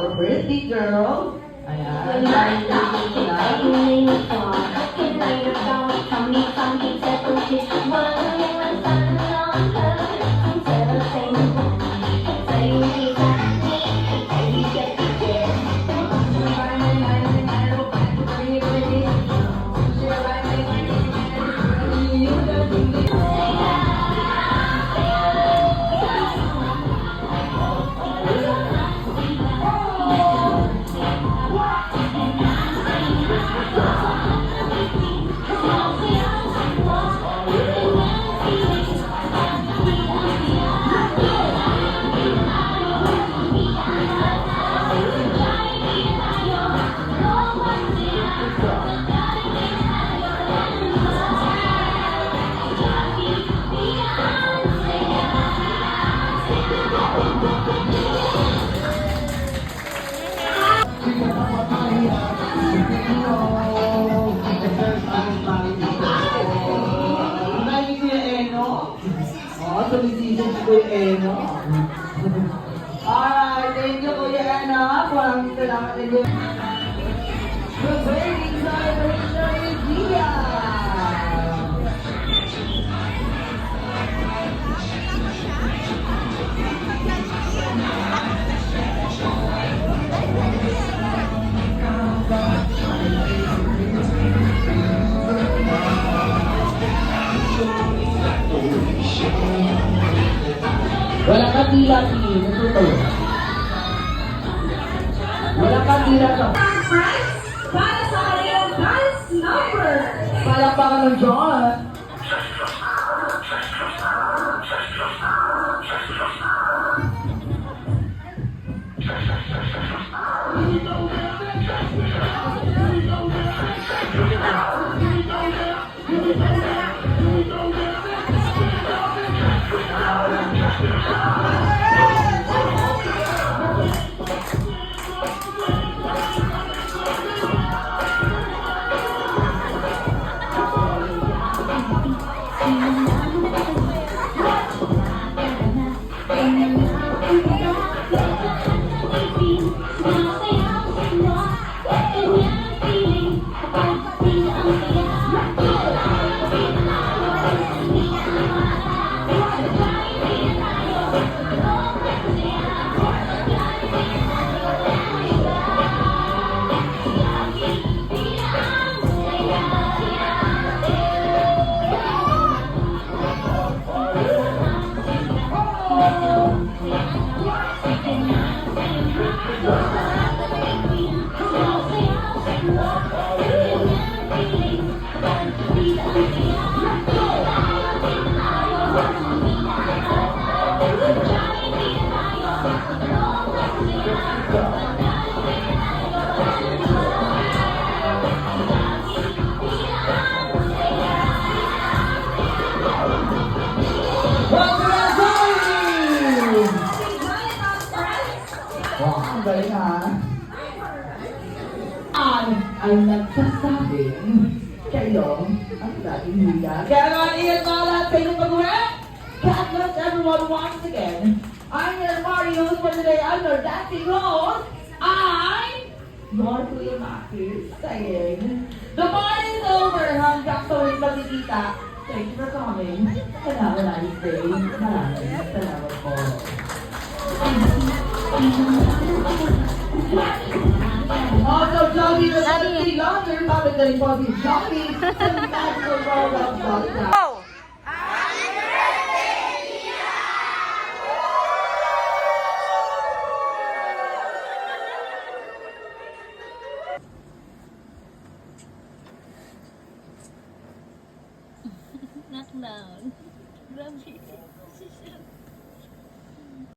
our birthday girl. Ayan. Tumitigil si Kuya Eno. Alright, thank you Kuya Eno. Maraming salamat din yun. The wedding celebration is here! Wala kang dila, natuto. Wala kang dila ka. Para sa kanilang dance number. Palakpakan ng John. Wow, ang galing ha. Ay nagsasabing kayo ang dating nila. Kaya naman iyan mga lahat sa inyong pag-uwi. God bless everyone once again. I'm your Mario for today. I'm your dancing rose. I'm your Kuya Maki saying, the party is over. Hanggang sa ulit magkikita. Thank you for coming. And have a nice day. Maraming salamat po. Also, Johnny, the Daddy Longer, bakit na rin po si Johnny, sa magical world of Johnny. Not now.